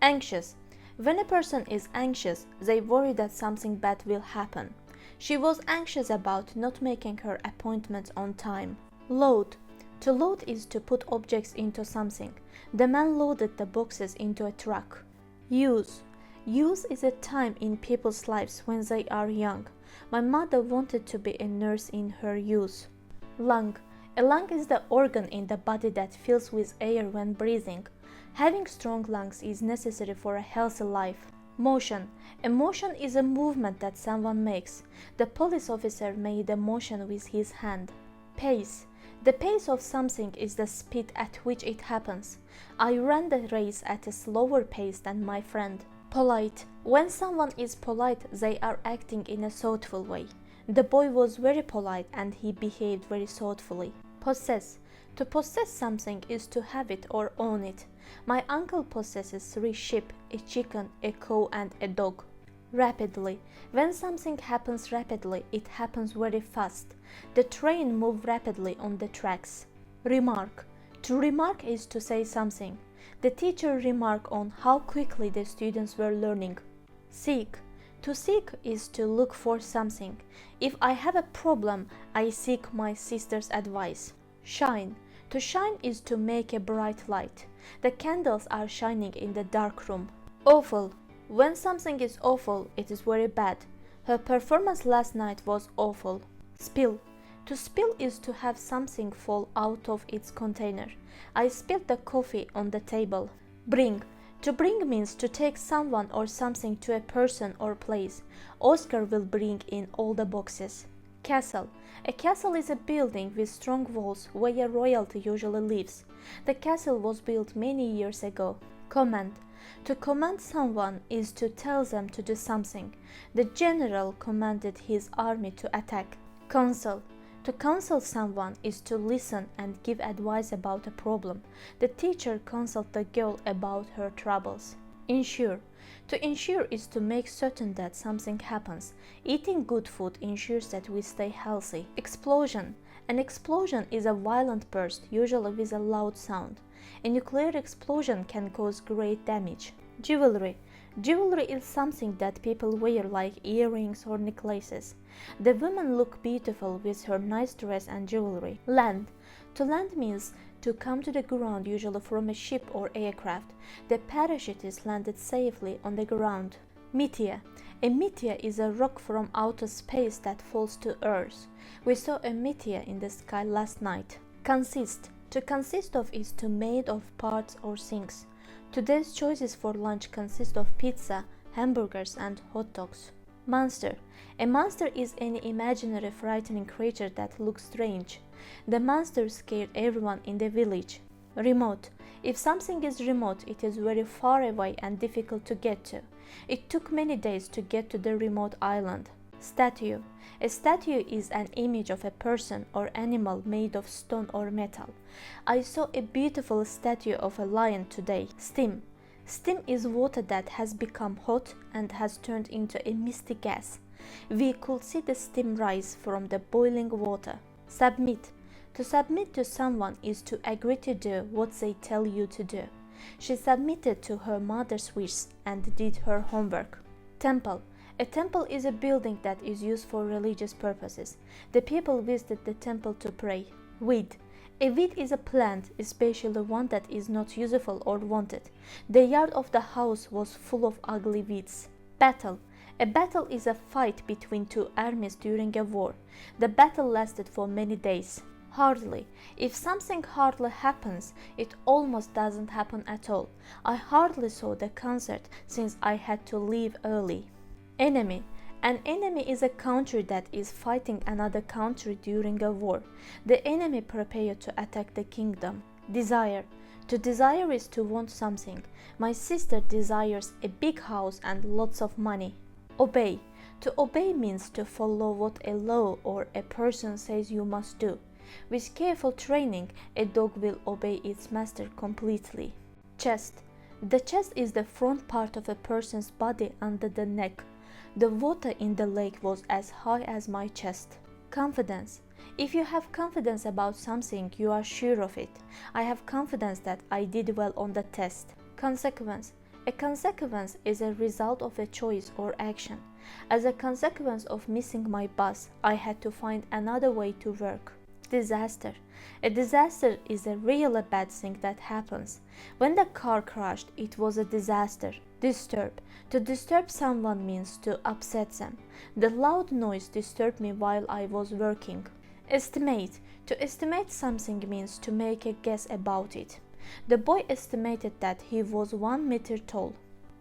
Anxious. When a person is anxious, they worry that something bad will happen. She was anxious about not making her appointment on time. Load. To load is to put objects into something. The man loaded the boxes into a truck. Use. Use is a time in people's lives when they are young. My mother wanted to be a nurse in her youth. Lung. A lung is the organ in the body that fills with air when breathing. Having strong lungs is necessary for a healthy life. Motion. A motion is a movement that someone makes. The police officer made a motion with his hand. Pace. The pace of something is the speed at which it happens. I ran the race at a slower pace than my friend. Polite. When someone is polite, they are acting in a thoughtful way. The boy was very polite and he behaved very thoughtfully. Possess. To possess something is to have it or own it. My uncle possesses 3 sheep, a chicken, a cow and a dog. Rapidly. When something happens rapidly, it happens very fast. The train moves rapidly on the tracks. Remark. To remark is to say something. The teacher remarked on how quickly the students were learning. Seek. To seek is to look for something. If I have a problem, I seek my sister's advice. Shine. To shine is to make a bright light. The candles are shining in the dark room. Awful. When something is awful, it is very bad. Her performance last night was awful. Spill. To spill is to have something fall out of its container. I spilled the coffee on the table. Bring. To bring means to take someone or something to a person or place. Oscar will bring in all the boxes. Castle. A castle is a building with strong walls where royalty usually lives. The castle was built many years ago. Command. To command someone is to tell them to do something. The general commanded his army to attack. Counsel. To counsel someone is to listen and give advice about a problem. The teacher counseled the girl about her troubles. Ensure. To ensure is to make certain that something happens. Eating good food ensures that we stay healthy. Explosion. An explosion is a violent burst, usually with a loud sound. A nuclear explosion can cause great damage. Jewelry. Jewelry is something that people wear like earrings or necklaces. The woman look beautiful with her nice dress and jewelry. Land. To land means to come to the ground, usually from a ship or aircraft. The parachutist landed safely on the ground. Meteor. A meteor is a rock from outer space that falls to Earth. We saw a meteor in the sky last night. Consist. To consist of is to made of parts or things. Today's choices for lunch consist of pizza, hamburgers and hot dogs. Monster. A monster is any imaginary frightening creature that looks strange. The monster scared everyone in the village. Remote. If something is remote, it is very far away and difficult to get to. It took many days to get to the remote island. Statue. A statue is an image of a person or animal made of stone or metal. I saw a beautiful statue of a lion today. Steam. Steam is water that has become hot and has turned into a misty gas. We could see the steam rise from the boiling water. Submit. To submit to someone is to agree to do what they tell you to do. She submitted to her mother's wish and did her homework. Temple. A temple is a building that is used for religious purposes. The people visited the temple to pray. Weed. A weed is a plant, especially one that is not useful or wanted. The yard of the house was full of ugly weeds. Battle. A battle is a fight between 2 armies during a war. The battle lasted for many days. Hardly. If something hardly happens, it almost doesn't happen at all. I hardly saw the concert since I had to leave early. Enemy. An enemy is a country that is fighting another country during a war. The enemy prepared to attack the kingdom. Desire. To desire is to want something. My sister desires a big house and lots of money. Obey. To obey means to follow what a law or a person says you must do. With careful training, a dog will obey its master completely. Chest. The chest is the front part of a person's body under the neck. The water in the lake was as high as my chest. Confidence. If you have confidence about something, you are sure of it. I have confidence that I did well on the test. Consequence. A consequence is a result of a choice or action. As a consequence of missing my bus, I had to find another way to work. Disaster. A disaster is a really bad thing that happens. When the car crashed, it was a disaster. Disturb. To disturb someone means to upset them. The loud noise disturbed me while I was working. Estimate. To estimate something means to make a guess about it. The boy estimated that he was 1 meter tall.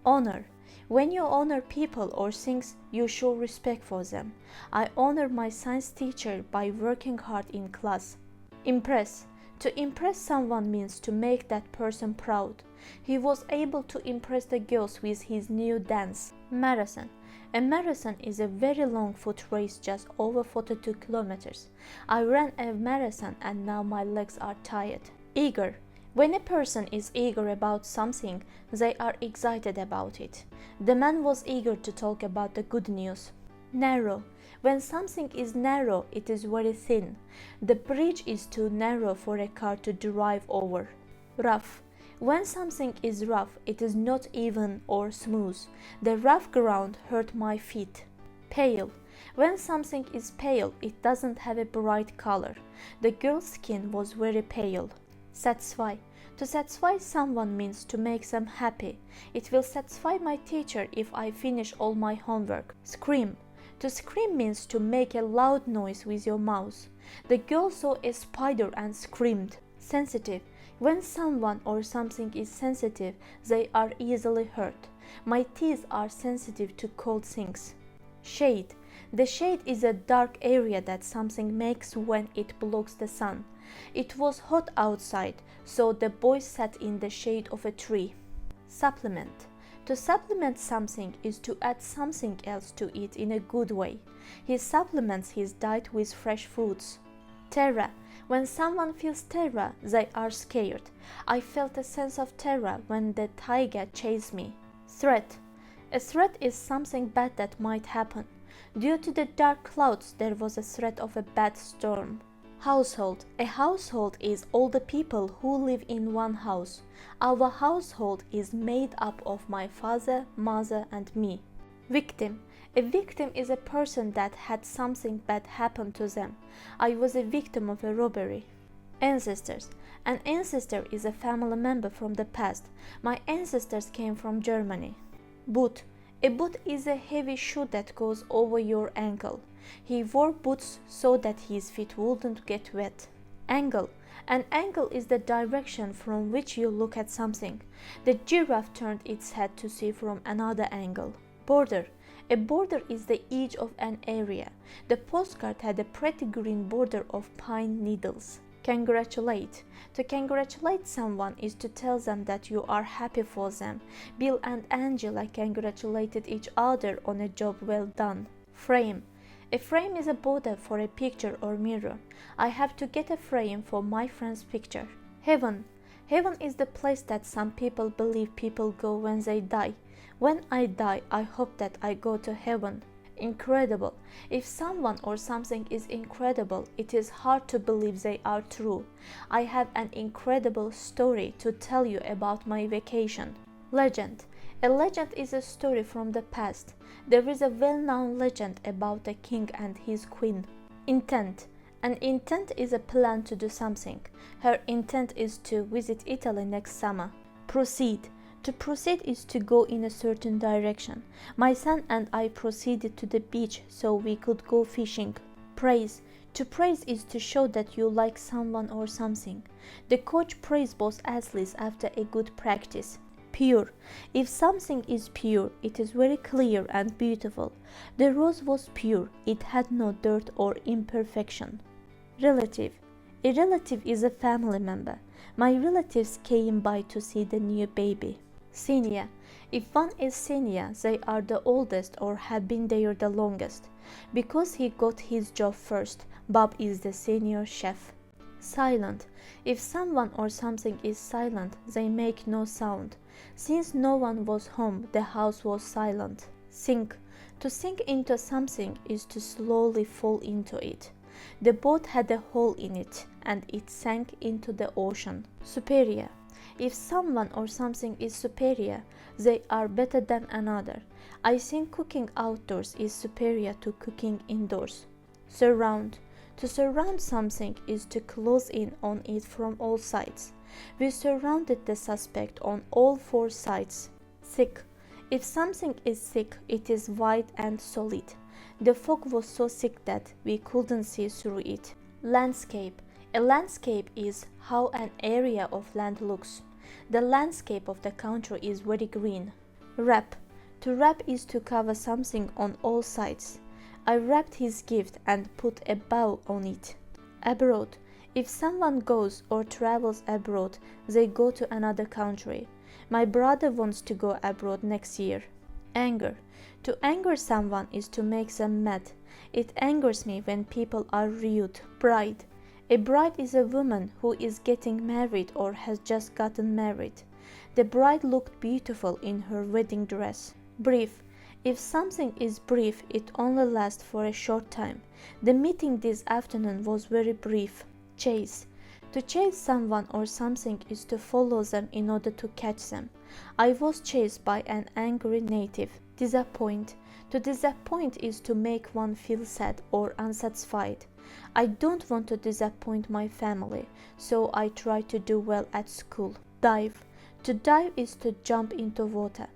Honor. When you honor people or things, you show respect for them. I honor my science teacher by working hard in class. Impress. To impress someone means to make that person proud. He was able to impress the girls with his new dance. Marathon. A marathon is a very long foot race just over 42 kilometers. I ran a marathon and now my legs are tired. Eager. When a person is eager about something, they are excited about it. The man was eager to talk about the good news. Narrow. When something is narrow, it is very thin. The bridge is too narrow for a car to drive over. Rough. When something is rough, it is not even or smooth. The rough ground hurt my feet. Pale. When something is pale, it doesn't have a bright color. The girl's skin was very pale. Satisfy. To satisfy someone means to make them happy. It will satisfy my teacher if I finish all my homework. Scream. To scream means to make a loud noise with your mouth. The girl saw a spider and screamed. Sensitive. When someone or something is sensitive, they are easily hurt. My teeth are sensitive to cold things. Shade. The shade is a dark area that something makes when it blocks the sun. It was hot outside, so the boy sat in the shade of a tree. Supplement. To supplement something is to add something else to it in a good way. He supplements his diet with fresh foods. Terror. When someone feels terror, they are scared. I felt a sense of terror when the tiger chased me. Threat. A threat is something bad that might happen. Due to the dark clouds, there was a threat of a bad storm. Household. A household is all the people who live in one house. Our household is made up of my father, mother, and me. Victim. A victim is a person that had something bad happen to them. I was a victim of a robbery. Ancestors. An ancestor is a family member from the past. My ancestors came from Germany. Boot. A boot is a heavy shoe that goes over your ankle. He wore boots so that his feet wouldn't get wet. Angle. An angle is the direction from which you look at something. The giraffe turned its head to see from another angle. Border. A border is the edge of an area. The postcard had a pretty green border of pine needles. Congratulate. To congratulate someone is to tell them that you are happy for them. Bill and Angela congratulated each other on a job well done. Frame. A frame is a border for a picture or mirror. I have to get a frame for my friend's picture. Heaven. Heaven is the place that some people believe people go when they die. When I die, I hope that I go to heaven. Incredible. If someone or something is incredible, it is hard to believe they are true. I have an incredible story to tell you about my vacation. Legend. A legend is a story from the past. There is a well-known legend about a king and his queen. Intent. An intent is a plan to do something. Her intent is to visit Italy next summer. Proceed. To proceed is to go in a certain direction. My son and I proceeded to the beach so we could go fishing. Praise. To praise is to show that you like someone or something. The coach praised both athletes after a good practice. Pure. If something is pure, it is very clear and beautiful. The rose was pure. It had no dirt or imperfection. Relative. A relative is a family member. My relatives came by to see the new baby. Senior. If one is senior, they are the oldest or have been there the longest. Because he got his job first, Bob is the senior chef. Silent. If someone or something is silent, they make no sound. Since no one was home, the house was silent. Sink. To sink into something is to slowly fall into it. The boat had a hole in it, and it sank into the ocean. Superior. If someone or something is superior, they are better than another. I think cooking outdoors is superior to cooking indoors. Surround. To surround something is to close in on it from all sides. We surrounded the suspect on all 4 sides. Thick. If something is thick, it is white and solid. The fog was so thick that we couldn't see through it. Landscape. A landscape is how an area of land looks. The landscape of the country is very green. Wrap. To wrap is to cover something on all sides. I wrapped his gift and put a bow on it. Abroad. If someone goes or travels abroad, they go to another country. My brother wants to go abroad next year. Anger. To anger someone is to make them mad. It angers me when people are rude. Bride. A bride is a woman who is getting married or has just gotten married. The bride looked beautiful in her wedding dress. Brief. If something is brief, it only lasts for a short time. The meeting this afternoon was very brief. Chase. To chase someone or something is to follow them in order to catch them. I was chased by an angry native. Disappoint. To disappoint is to make one feel sad or unsatisfied. I don't want to disappoint my family, so I try to do well at school. Dive. To dive is to jump into water.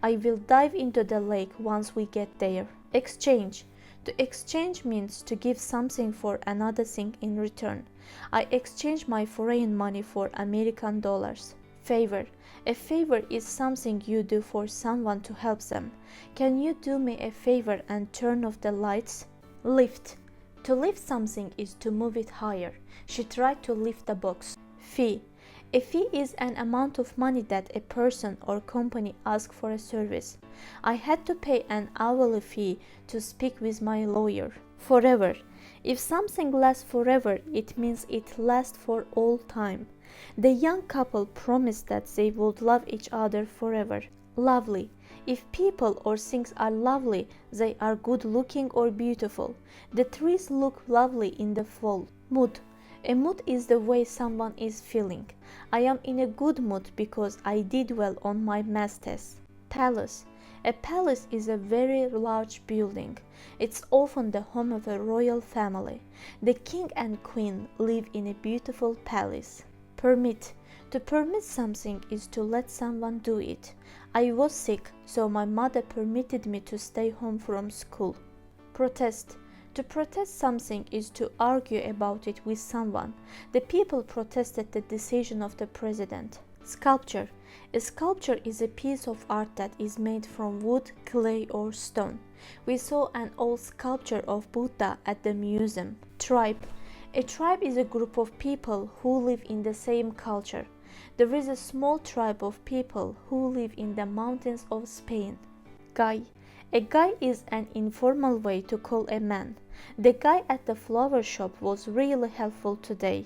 I will dive into the lake once we get there. Exchange. To exchange means to give something for another thing in return. I exchange my foreign money for American dollars. Favor. A favor is something you do for someone to help them. Can you do me a favor and turn off the lights? Lift. To lift something is to move it higher. She tried to lift the box. Fee. A fee is an amount of money that a person or company asks for a service. I had to pay an hourly fee to speak with my lawyer. Forever. If something lasts forever, it means it lasts for all time. The young couple promised that they would love each other forever. Lovely. If people or things are lovely, they are good looking or beautiful. The trees look lovely in the fall. Mood. A mood is the way someone is feeling. I am in a good mood because I did well on my math test. Palace. A palace is a very large building. It's often the home of a royal family. The king and queen live in a beautiful palace. Permit. To permit something is to let someone do it. I was sick, so my mother permitted me to stay home from school. Protest. To protest something is to argue about it with someone. The people protested the decision of the president. Sculpture. A sculpture is a piece of art that is made from wood, clay, or stone. We saw an old sculpture of Buddha at the museum. Tribe. A tribe is a group of people who live in the same culture. There is a small tribe of people who live in the mountains of Spain. Guy. A guy is an informal way to call a man. The guy at the flower shop was really helpful today.